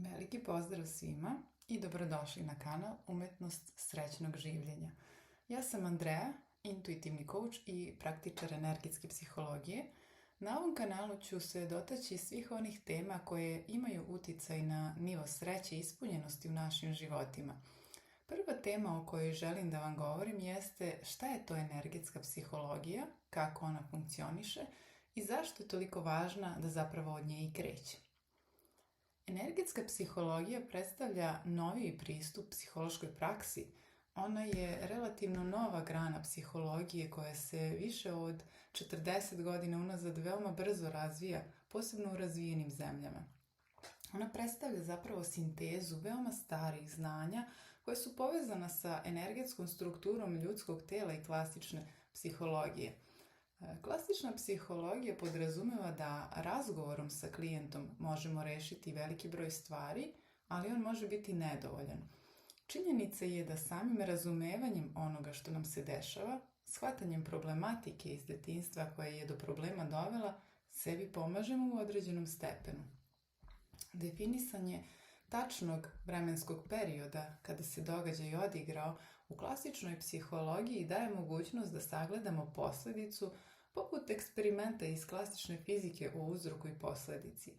Veliki pozdrav svima i dobrodošli na kanal Umetnost srećnog življenja. Ja sam Andreja, intuitivni coach i praktičar energetske psihologije. Na ovom kanalu ću se dotaći svih onih tema koje imaju uticaj na nivo sreće i ispunjenosti u našim životima. Prva tema o kojoj želim da vam govorim jeste šta je to energetska psihologija, kako ona funkcioniše i zašto je toliko važna da zapravo od nje i kreće. Energetska psihologija predstavlja noviji pristup psihološkoj praksi. Ona je relativno nova grana psihologije koja se više od 40 godina unazad veoma brzo razvija, posebno u razvijenim zemljama. Ona predstavlja zapravo sintezu veoma starih znanja koja su povezana sa energetskom strukturom ljudskog tela i klasične psihologije. Klasična psihologija podrazumeva da razgovorom sa klijentom možemo rešiti veliki broj stvari, ali on može biti nedovoljan. Činjenica je da samim razumevanjem onoga što nam se dešava, shvatanjem problematike iz detinjstva koja je do problema dovela, sebi pomažemo u određenom stepenu. Definisanje tačnog vremenskog perioda kada se događaj odigrao u klasičnoj psihologiji daje mogućnost da sagledamo posledicu poput eksperimenta iz klasične fizike o uzroku i posledici.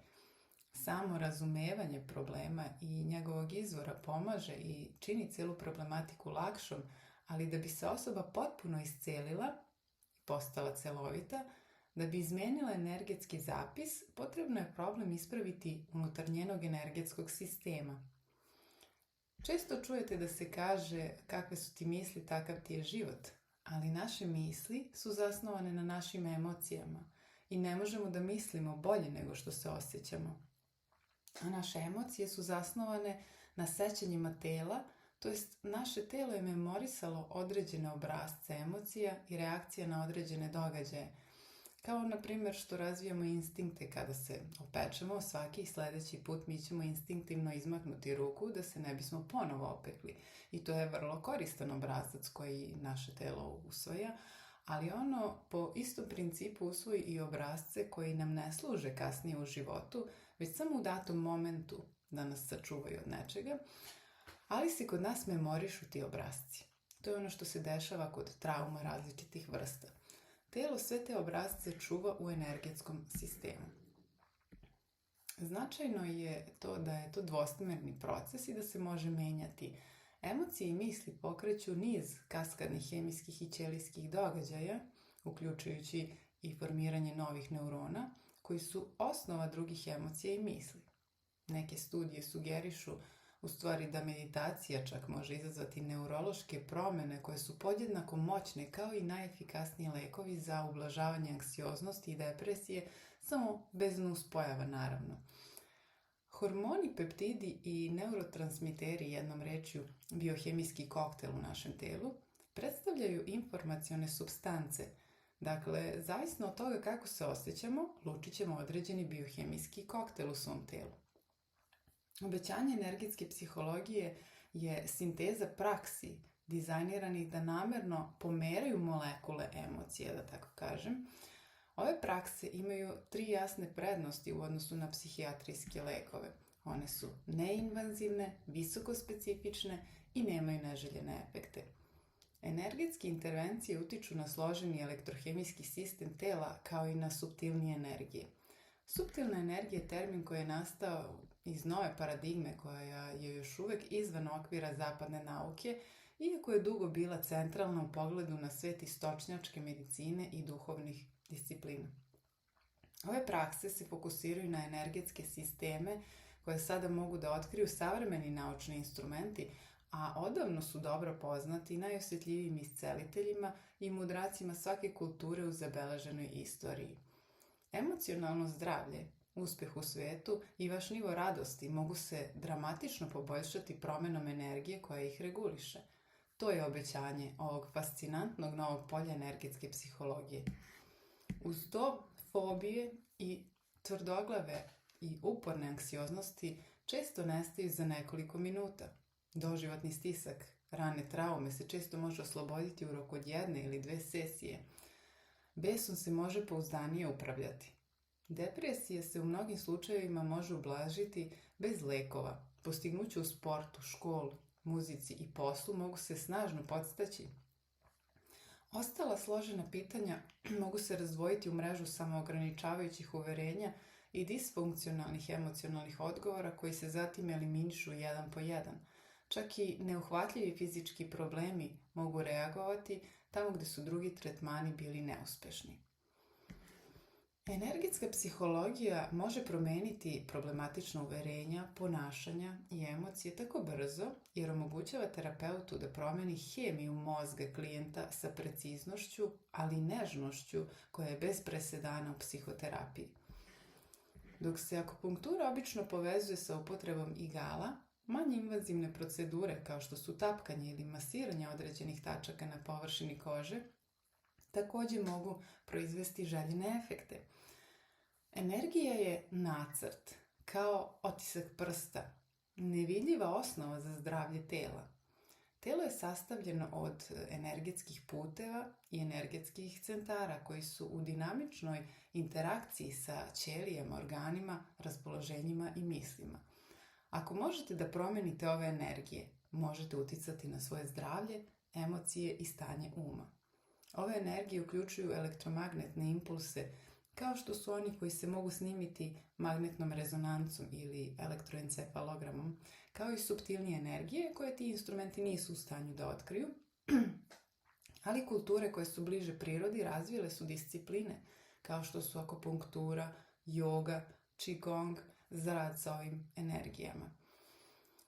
Samo razumevanje problema i njegovog izvora pomaže i čini celu problematiku lakšom, ali da bi se osoba potpuno iscelila i postala celovita, da bi izmenila energetski zapis, potrebno je problem ispraviti unutar njenog energetskog sistema. Često čujete da se kaže kakve su ti misli, takav ti je život, ali naše misli su zasnovane na našim emocijama i ne možemo da mislimo bolje nego što se osjećamo. A naše emocije su zasnovane na sećanjima tela, to jest naše telo je memorisalo određene obrasce emocija i reakcija na određene događaje. Kao na primjer što razvijamo instinkte kada se opečemo, svaki sledeći put mi ćemo instinktivno izmaknuti ruku da se ne bismo ponovo opekli. I to je vrlo koristan obrazac koji naše telo usvaja, ali ono po istom principu usvoji i obrasce koji nam ne služe kasnije u životu, već samo u datom momentu da nas sačuvaju od nečega, ali se kod nas memorišu ti obrasci. To je ono što se dešava kod trauma različitih vrsta. Telo sve te obrasce čuva u energetskom sistemu. Značajno je to da je to dvosmerni proces i da se može menjati. Emocije i misli pokreću niz kaskadnih hemijskih i ćelijskih događaja, uključujući i formiranje novih neurona, koji su osnova drugih emocija i misli. Neke studije sugerišu u stvari da meditacija čak može izazvati neurološke promene koje su podjednako moćne kao i najefikasniji lekovi za ublažavanje anksioznosti i depresije, samo bez nuspojava naravno. Hormoni, peptidi i neurotransmiteri, jednom rečju biohemijski koktel u našem telu, predstavljaju informacione supstance. Dakle, zavisno od toga kako se osjećamo, lučit ćemo određeni biohemijski koktel u svom telu. Obećanje energetske psihologije je sinteza praksi dizajniranih da namerno pomeraju molekule emocije, da tako kažem. Ove prakse imaju 3 jasne prednosti u odnosu na psihijatrijske lekove. One su neinvazivne, visoko specifične i nemaju neželjene efekte. Energetske intervencije utiču na složeni elektrohemijski sistem tela kao i na suptilnije energije. Suptilna energija je termin koji je nastao iz nove paradigme koja je još uvek izvan okvira zapadne nauke, iako je dugo bila centralna u pogledu na svet istočnjačke medicine i duhovnih disciplina. Ove prakse se fokusiraju na energetske sisteme koje sada mogu da otkriju savremeni naučni instrumenti, a odavno su dobro poznati najosjetljivijim isceliteljima i mudracima svake kulture u zabeleženoj istoriji. Emocionalno zdravlje, uspeh u svetu i vaš nivo radosti mogu se dramatično poboljšati promenom energije koja ih reguliše. To je obećanje ovog fascinantnog novog polja energetske psihologije. Uz to, fobije i tvrdoglave i uporne anksioznosti često nestaju za nekoliko minuta. Doživotni stisak, rane traume se često može osloboditi u roku od 1 ili 2 sesije. Besom se može pouzdanije upravljati. Depresija se u mnogim slučajevima može ublažiti bez lekova. Postignuće u sportu, školi, muzici i poslu mogu se snažno podstaći. Ostala složena pitanja mogu se razdvojiti u mrežu samoograničavajućih uverenja i disfunkcionalnih emocionalnih odgovora koji se zatim eliminišu jedan po jedan. Čak i neuhvatljivi fizički problemi mogu reagovati tamo gde su drugi tretmani bili neuspešni. Energetska psihologija može promeniti problematična uverenja, ponašanja i emocije tako brzo jer omogućava terapeutu da promeni hemiju mozga klijenta sa preciznošću, ali i nežnošću koja je bez presedana u psihoterapiji. Dok se akupunktura obično povezuje sa upotrebom igala, manje invazivne procedure kao što su tapkanje ili masiranje određenih tačaka na površini kože takođe mogu proizvesti željene efekte. Energija je nacrt, kao otisak prsta, nevidljiva osnova za zdravlje tela. Telo je sastavljeno od energetskih puteva i energetskih centara koji su u dinamičnoj interakciji sa ćelijama, organima, raspoloženjima i mislima. Ako možete da promenite ove energije, možete uticati na svoje zdravlje, emocije i stanje uma. Ove energije uključuju elektromagnetne impulse, kao što su oni koji se mogu snimiti magnetnom rezonancom ili elektroencefalogramom, kao i suptilnije energije koje ti instrumenti nisu u stanju da otkriju, ali kulture koje su bliže prirodi razvile su discipline, kao što su akupunktura, joga, qigong, za rad sa ovim energijama.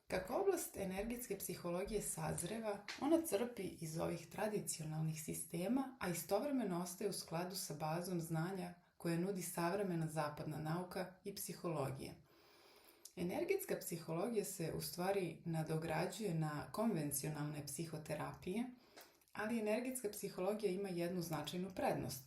Kako oblast energetske psihologije sazreva, ona crpi iz ovih tradicionalnih sistema, a istovremeno ostaje u skladu sa bazom znanja koje nudi savremena zapadna nauka i psihologija. Energetska psihologija se u stvari nadograđuje na konvencionalne psihoterapije, ali energetska psihologija ima jednu značajnu prednost.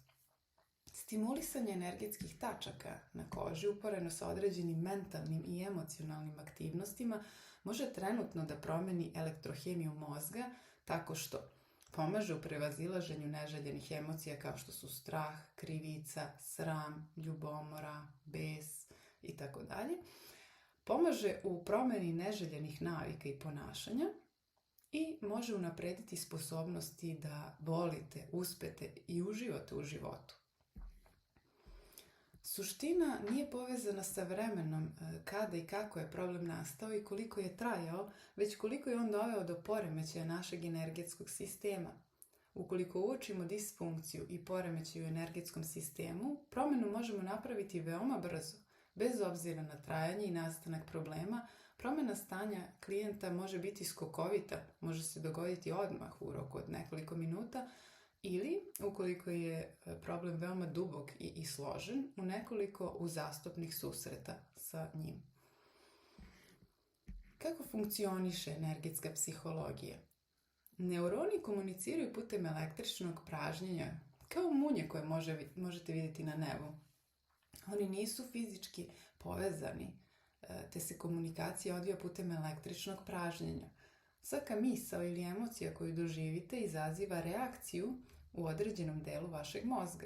Stimulisanje energetskih tačaka na koži uporeno sa određenim mentalnim i emocionalnim aktivnostima može trenutno da promeni elektrohemiju mozga tako što pomaže u prevazilaženju neželjenih emocija kao što su strah, krivica, sram, ljubomora, bes itd. Pomaže u promeni neželjenih navika i ponašanja i može unaprediti sposobnosti da volite, uspete i uživate u životu. Suština nije povezana sa vremenom kada i kako je problem nastao i koliko je trajao, već koliko je on doveo do poremećaja našeg energetskog sistema. Ukoliko uočimo disfunkciju i poremećaj u energetskom sistemu, promenu možemo napraviti veoma brzo. Bez obzira na trajanje i nastanak problema, promena stanja klijenta može biti skokovita, može se dogoditi odmah u roku od nekoliko minuta, ili, ukoliko je problem veoma dubok i složen, u nekoliko uzastopnih susreta sa njim. Kako funkcioniše energetska psihologija? Neuroni komuniciraju putem električnog pražnjenja, kao munje koje možete vidjeti na nebu. Oni nisu fizički povezani, te se komunikacija odvija putem električnog pražnjenja. Svaka misao ili emocija koju doživite izaziva reakciju u određenom delu vašeg mozga.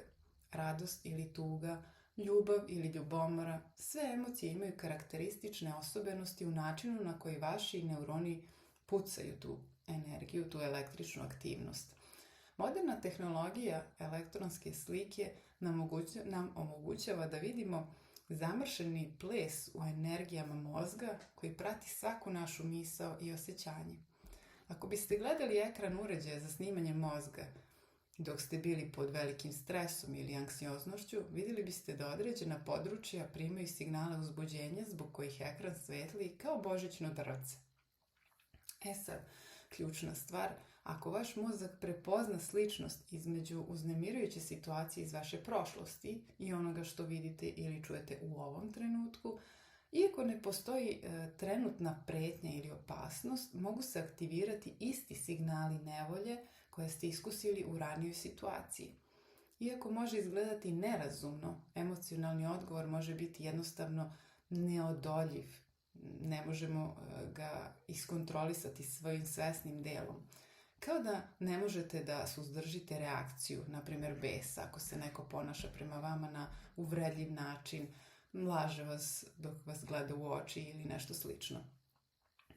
Radost ili tuga, ljubav ili ljubomora, sve emocije imaju karakteristične osobenosti u načinu na koji vaši neuroni pucaju tu energiju, tu električnu aktivnost. Moderna tehnologija elektronske slike nam omogućava da vidimo zamršeni ples u energijama mozga koji prati svaku našu misao i osjećanje. Ako biste gledali ekran uređaja za snimanje mozga dok ste bili pod velikim stresom ili anksioznošću, vidjeli biste da određena područja primaju signale uzbuđenja zbog kojih ekran svetli kao božićno drvce. Sad, ključna stvar, ako vaš mozak prepozna sličnost između uznemirujuće situacije iz vaše prošlosti i onoga što vidite ili čujete u ovom trenutku, iako ne postoji trenutna pretnja ili opasnost, mogu se aktivirati isti signali nevolje koje ste iskusili u ranijoj situaciji. Iako može izgledati nerazumno, emocionalni odgovor može biti jednostavno neodoljiv. Ne možemo ga iskontrolisati svojim svesnim delom. Kao da ne možete da suzdržite reakciju, na primjer besa, ako se neko ponaša prema vama na uvredljiv način, laže vas dok vas gleda u oči ili nešto slično.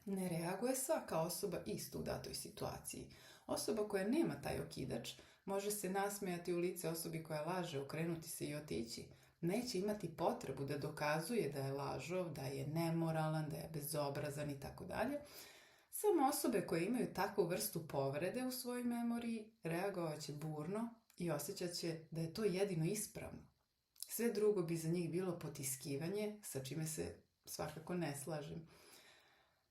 Ne reaguje svaka osoba isto u datoj situaciji. Osoba koja nema taj okidač može se nasmejati u lice osobi koja laže, okrenuti se i otići. Neće imati potrebu da dokazuje da je lažov, da je nemoralan, da je bezobrazan i tako dalje. Samo osobe koje imaju takvu vrstu povrede u svojoj memoriji reagovat će burno i osjećat će da je to jedino ispravno. Sve drugo bi za njih bilo potiskivanje, sa čime se svakako ne slažem.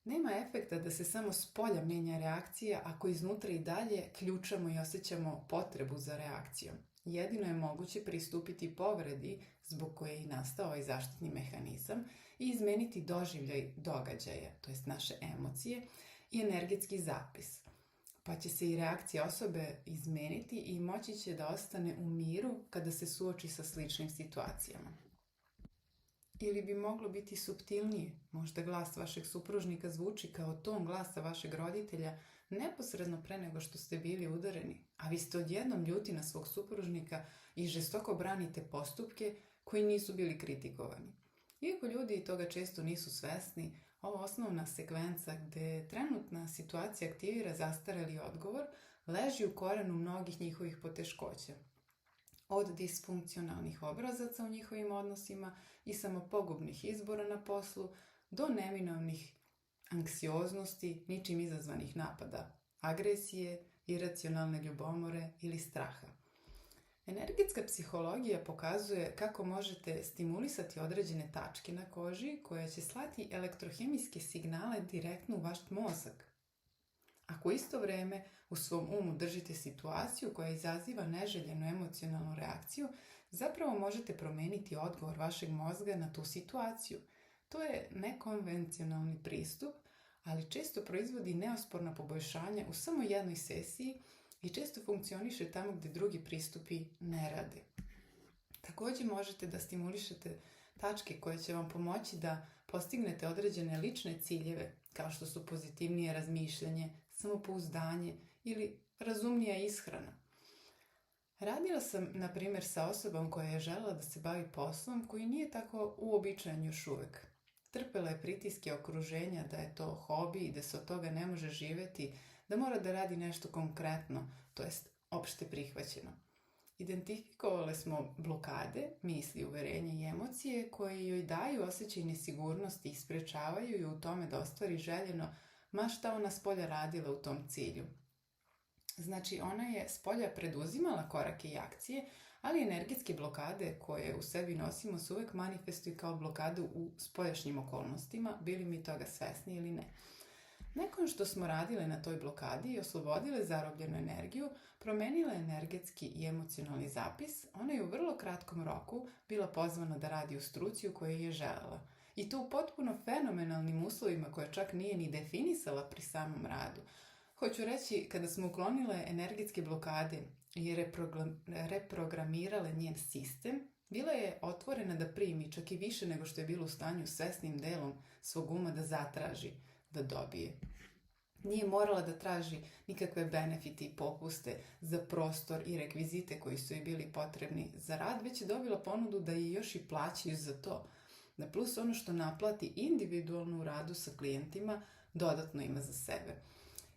Nema efekta da se samo s polja mijenja reakcija ako iznutra i dalje ključamo i osjećamo potrebu za reakcijom. Jedino je moguće pristupiti povredi zbog koje je i nastao ovaj zaštitni mehanizam i izmeniti doživljaj događaja, to jest naše emocije i energetski zapis. Pa će se i reakcija osobe izmeniti i moći će da ostane u miru kada se suoči sa sličnim situacijama. Ili bi moglo biti suptilnije, možda glas vašeg supružnika zvuči kao ton glasa vašeg roditelja neposredno pre nego što ste bili udareni, a vi ste odjednom ljuti na svog supružnika i žestoko branite postupke koji nisu bili kritikovani. Iako ljudi toga često nisu svesni, ova osnovna sekvenca gde trenutna situacija aktivira zastareli odgovor leži u korenu mnogih njihovih poteškoća. Od disfunkcionalnih obrazaca u njihovim odnosima i samopogubnih izbora na poslu do neminovnih anksioznosti, ničim izazvanih napada, agresije, iracionalne ljubomore ili straha. Energetska psihologija pokazuje kako možete stimulisati određene tačke na koži koje će slati elektrohemijske signale direktno u vaš mozak. Ako isto vreme u svom umu držite situaciju koja izaziva neželjenu emocionalnu reakciju, zapravo možete promeniti odgovor vašeg mozga na tu situaciju. To je nekonvencionalni pristup, ali često proizvodi neosporna poboljšanja u samo jednoj sesiji i često funkcioniše tamo gde drugi pristupi ne rade. Takođe možete da stimulišete tačke koje će vam pomoći da postignete određene lične ciljeve, kao što su pozitivnije razmišljanje, samopouzdanje ili razumnija ishrana. Radila sam, na primjer, sa osobom koja je želela da se bavi poslom koji nije tako uobičajen još uvek. Trpela je pritiske okruženja da je to hobi i da se od toga ne može živeti, da mora da radi nešto konkretno, to jest opšte prihvaćeno. Identifikovale smo blokade, misli, uverenja i emocije koje joj daju osjećaj nesigurnosti i sprečavaju ju u tome da ostvari željeno, ma šta ona spolja radila u tom cilju. Znači, ona je spolja preduzimala korake i akcije, ali energetske blokade koje u sebi nosimo se uvek manifestuju kao blokadu u spoljašnjim okolnostima, bili mi toga svesni ili ne. Nakon što smo radile na toj blokadi i oslobodile zarobljenu energiju, promenile energetski i emocionalni zapis, ona je u vrlo kratkom roku bila pozvana da radi u struci u kojoj je želela. I to u potpuno fenomenalnim uslovima koje čak nije ni definisala pri samom radu. Hoću reći, kada smo uklonile energetske blokade i reprogramirale njen sistem, bila je otvorena da primi čak i više nego što je bila u stanju svesnim delom svog uma da zatraži, da dobije. Nije morala da traži nikakve benefite i popuste za prostor i rekvizite koji su joj bili potrebni za rad, već je dobila ponudu da je još i plaćaju za to. Da plus ono što naplati individualno u radu sa klijentima, dodatno ima za sebe.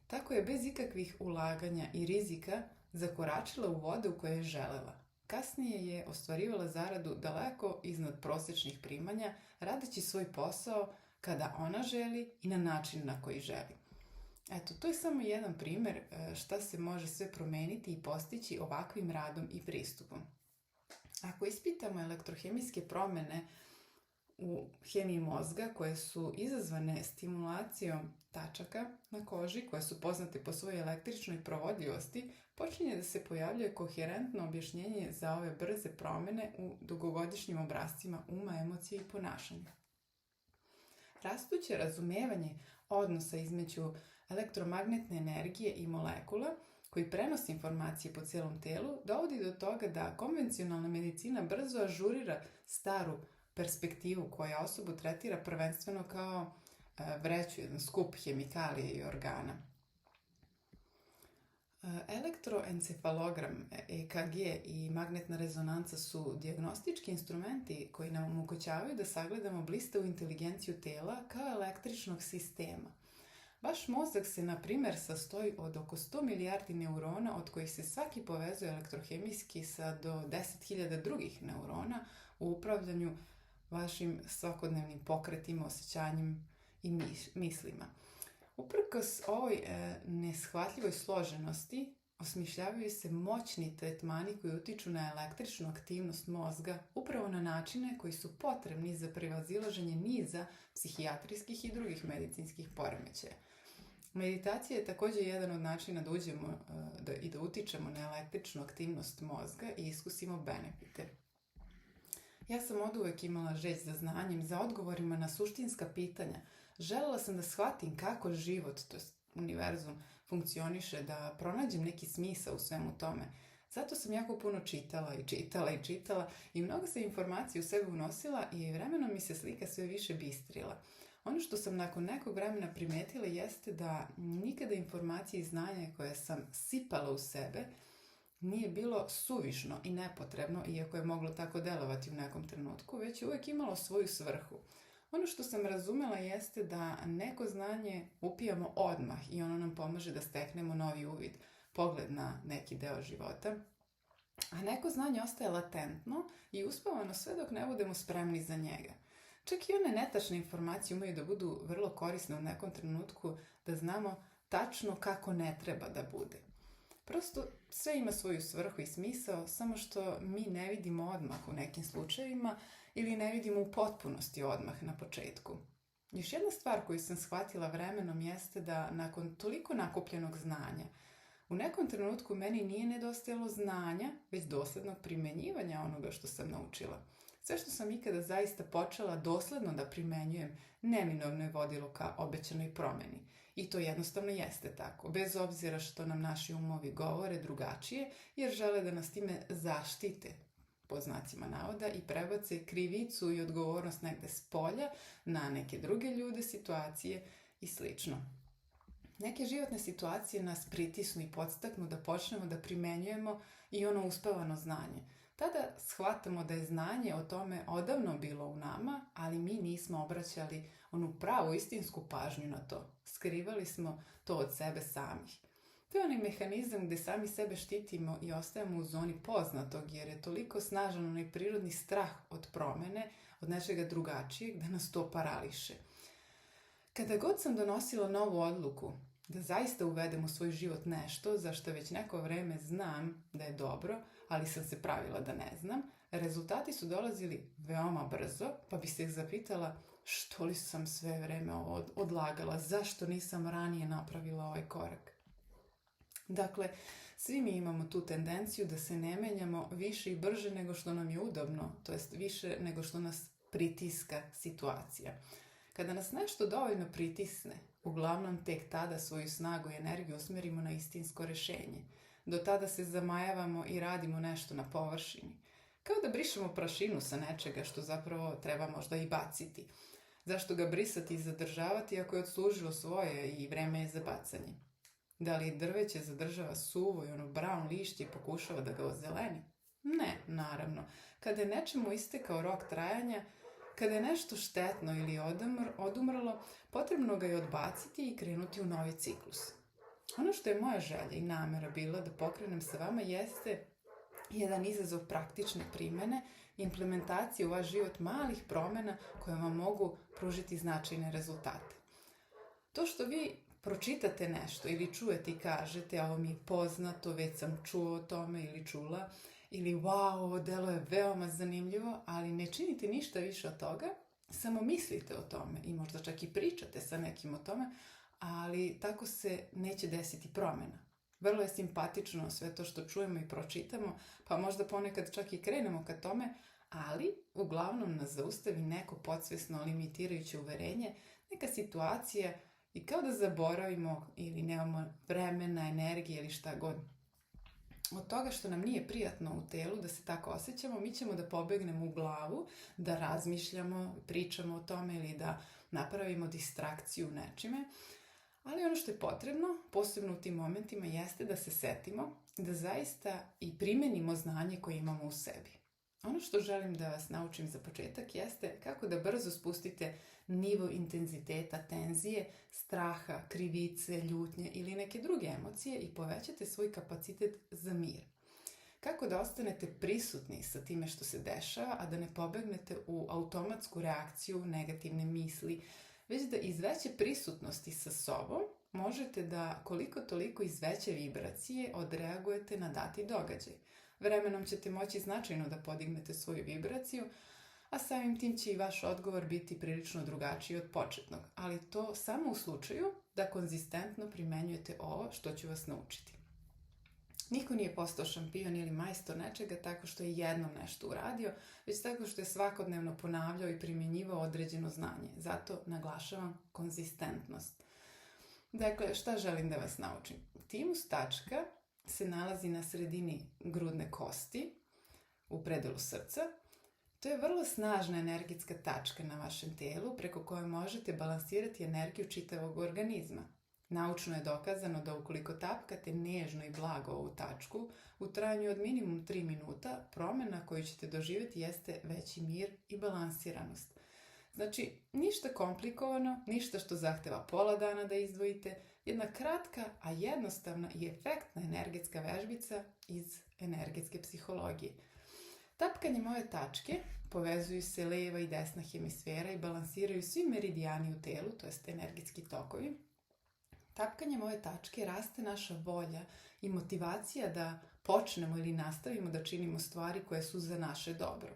Tako je bez ikakvih ulaganja i rizika zakoračila u vode u koje je želela. Kasnije je ostvarivala zaradu daleko iznad prosečnih primanja, radeći svoj posao kada ona želi i na način na koji želi. Eto, to je samo jedan primer šta se može sve promeniti i postići ovakvim radom i pristupom. Ako ispitamo elektrohemijske promene u hemiji mozga koje su izazvane stimulacijom tačaka na koži, koje su poznate po svojoj električnoj provodljivosti, počinje da se pojavljuje koherentno objašnjenje za ove brze promene u dugogodišnjim obrascima uma, emocije i ponašanja. Rastuće razumevanje odnosa između elektromagnetne energije i molekula koji prenosi informacije po celom telu dovodi do toga da konvencionalna medicina brzo ažurira staru perspektivu koja osobu tretira prvenstveno kao vreću, jedan skup hemikalija i organa. Elektroencefalogram, EKG i magnetna rezonanca su dijagnostički instrumenti koji nam omogućavaju da sagledamo blistavu inteligenciju tela kao električnog sistema. Vaš mozak se, na primjer, sastoji od oko 100 milijardi neurona, od kojih se svaki povezuje elektrohemijski sa do 10.000 drugih neurona u upravljanju vašim svakodnevnim pokretima, osjećanjima i mislima. Uprkos ovoj neshvatljivoj složenosti, osmišljavaju se moćni tretmani koji utiču na električnu aktivnost mozga upravo na načine koji su potrebni za prevazilaženje niza psihijatrijskih i drugih medicinskih poremećaja. Meditacija je također jedan od načina da uđemo i da utičemo na električnu aktivnost mozga i iskusimo benefite. Ja sam oduvek imala želj za znanjem, za odgovorima na suštinska pitanja. Želela sam da shvatim kako život, to jest univerzum, funkcioniše, da pronađem neki smisao u svemu tome. Zato sam jako puno čitala i mnogo se informacija u sebe unosila i vremenom mi se slika sve više bistrila. Ono što sam nakon nekog vremena primetila jeste da nikada informacije i znanja koje sam sipala u sebe nije bilo suvišno i nepotrebno, iako je moglo tako delovati u nekom trenutku, već je uvijek imalo svoju svrhu. Ono što sam razumela jeste da neko znanje upijamo odmah i ono nam pomaže da steknemo novi uvid, pogled na neki deo života, a neko znanje ostaje latentno i uspavano sve dok ne budemo spremni za njega. Čak i one netačne informacije umeju da budu vrlo korisne u nekom trenutku, da znamo tačno kako ne treba da bude. Prosto sve ima svoju svrhu i smisao, samo što mi ne vidimo odmah u nekim slučajevima ili ne vidimo u potpunosti odmah na početku. Još jedna stvar koju sam shvatila vremenom jeste da nakon toliko nakupljenog znanja, u nekom trenutku meni nije nedostajalo znanja, već doslednog primenjivanja onoga što sam naučila. Sve što sam ikada zaista počela dosledno da primenjujem, neminovno je vodilo ka obećanoj promeni. I to jednostavno jeste tako, bez obzira što nam naši umovi govore drugačije, jer žele da nas time zaštite, pod znacima navoda, i prebace krivicu i odgovornost negde s polja na neke druge ljude, situacije i slično. Neke životne situacije nas pritisnu i podstaknu da počnemo da primenjujemo i ono uspavano znanje. Tada shvatamo da je znanje o tome odavno bilo u nama, ali mi nismo obraćali onu pravu istinsku pažnju na to. Skrivali smo to od sebe samih. To je onaj mehanizam gde sami sebe štitimo i ostajemo u zoni poznatog, jer je toliko snažan onaj prirodni strah od promene, od nečega drugačijeg, da nas to parališe. Kada god sam donosila novu odluku da zaista uvedem u svoj život nešto za što već neko vreme znam da je dobro, ali sam se pravila da ne znam, rezultati su dolazili veoma brzo, pa bi se ih zapitala što li sam sve vreme ovo odlagala, zašto nisam ranije napravila ovaj korak. Dakle, svi mi imamo tu tendenciju da se ne menjamo više i brže nego što nam je udobno, to jest više nego što nas pritiska situacija. Kada nas nešto dovoljno pritisne, uglavnom tek tada svoju snagu i energiju usmerimo na istinsko rešenje. Do tada se zamajavamo i radimo nešto na površini. Kao da brišemo prašinu sa nečega što zapravo treba možda i baciti. Zašto ga brisati i zadržavati ako je odslužilo svoje i vreme je za bacanje? Da li drveće zadržava suvo i ono brown lišće i pokušava da ga ozeleni? Ne, naravno. Kada je nečemu istekao rok trajanja, kada je nešto štetno ili odumrlo, potrebno ga je odbaciti i krenuti u novi ciklus. Ono što je moja želja i namera bila da pokrenem sa vama jeste jedan izazov praktične primene, implementacije u vaš život malih promjena koje vam mogu pružiti značajne rezultate. To što vi pročitate nešto ili čujete i kažete ovo mi je poznato, već sam čuo o tome ili čula, ili wow, ovo delo je veoma zanimljivo, ali ne činite ništa više od toga, samo mislite o tome i možda čak i pričate sa nekim o tome, ali tako se neće desiti promjena. Vrlo je simpatično sve to što čujemo i pročitamo, pa možda ponekad čak i krenemo ka tome, ali uglavnom nas zaustavi neko podsvesno limitirajuće uverenje, neka situacija i kao da zaboravimo ili nemamo vremena, energije ili šta god. Od toga što nam nije prijatno u telu da se tako osjećamo, mi ćemo da pobegnemo u glavu, da razmišljamo, pričamo o tome ili da napravimo distrakciju nečime. Ali ono što je potrebno, posebno u tim momentima, jeste da se setimo da zaista i primenimo znanje koje imamo u sebi. Ono što želim da vas naučim za početak jeste kako da brzo spustite nivo intenziteta, tenzije, straha, krivice, ljutnje ili neke druge emocije i povećate svoj kapacitet za mir. Kako da ostanete prisutni sa time što se dešava, a da ne pobegnete u automatsku reakciju, negativne misli, već da iz veće prisutnosti sa sobom možete da koliko toliko iz veće vibracije odreagujete na dati događaj. Vremenom ćete moći značajno da podignete svoju vibraciju, a samim tim će i vaš odgovor biti prilično drugačiji od početnog, ali to samo u slučaju da konzistentno primenjujete ovo što ću vas naučiti. Niko nije postao šampion ili majstor nečega tako što je jednom nešto uradio, već tako što je svakodnevno ponavljao i primjenjivao određeno znanje. Zato naglašavam konzistentnost. Dakle, šta želim da vas naučim? Timus tačka se nalazi na sredini grudne kosti, u predelu srca. To je vrlo snažna energetska tačka na vašem telu preko koje možete balansirati energiju čitavog organizma. Naučno je dokazano da ukoliko tapkate nežno i blago ovu tačku, u trajanju od minimum 3 minuta, promjena koju ćete doživjeti jeste veći mir i balansiranost. Znači, ništa komplikovano, ništa što zahteva pola dana da izdvojite, jedna kratka, a jednostavna i efektna energetska vežbica iz energetske psihologije. Tapkanjem ove tačke povezuju se lijeva i desna hemisfera i balansiraju svi meridijani u telu, to jest energetski tokovi. Tapkanjem ove tačke raste naša volja i motivacija da počnemo ili nastavimo da činimo stvari koje su za naše dobro.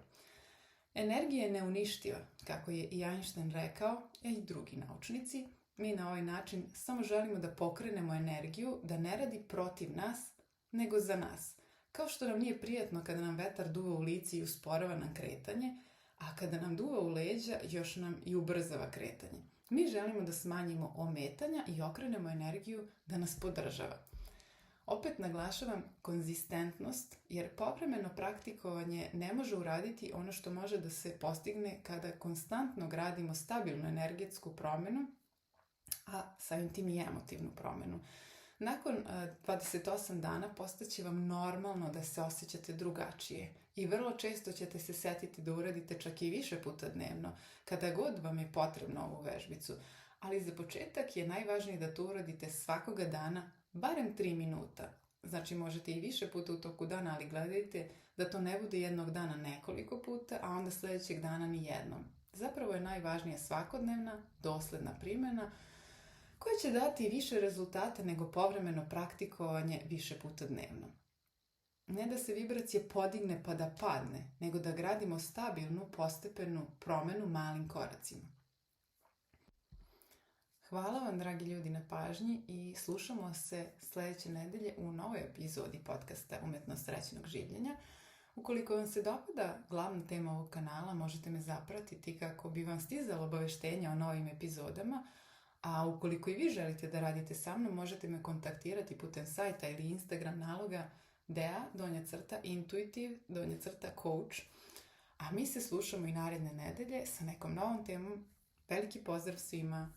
Energija je neuništiva, kako je i Einstein rekao, i drugi naučnici. Mi na ovaj način samo želimo da pokrenemo energiju, da ne radi protiv nas, nego za nas. Kao što nam nije prijatno kada nam vetar duva u lice i usporava nam kretanje, a kada nam duva u leđa još nam i ubrzava kretanje. Mi želimo da smanjimo ometanja i okrenemo energiju da nas podržava. Opet naglašavam konzistentnost, jer povremeno praktikovanje ne može uraditi ono što može da se postigne kada konstantno gradimo stabilnu energetsku promjenu, a samim tim i emotivnu promjenu. Nakon 28 dana postaće vam normalno da se osjećate drugačije i vrlo često ćete se setiti da uradite čak i više puta dnevno, kada god vam je potrebno ovu vežbicu. Ali za početak je najvažnije da to uradite svakoga dana, barem 3 minuta. Znači možete i više puta u toku dana, ali gledajte da to ne bude jednog dana nekoliko puta, a onda sljedećeg dana ni jednom. Zapravo je najvažnija svakodnevna, dosledna primjena, koja će dati više rezultata nego povremeno praktikovanje više puta dnevno. Ne da se vibracija podigne pa da padne, nego da gradimo stabilnu, postepenu promjenu malim koracima. Hvala vam, dragi ljudi, na pažnji i slušamo se sljedeće nedelje u novoj epizodi podcasta Umetnost srećnog življenja. Ukoliko vam se dopada glavna tema ovog kanala, možete me zapratiti kako bi vam stizalo obaveštenja o novim epizodama, a ukoliko i vi želite da radite sa mnom, možete me kontaktirati putem sajta ili Instagram naloga dea_intuitive_coach. A mi se slušamo i naredne nedelje sa nekom novom temom. Veliki pozdrav svima!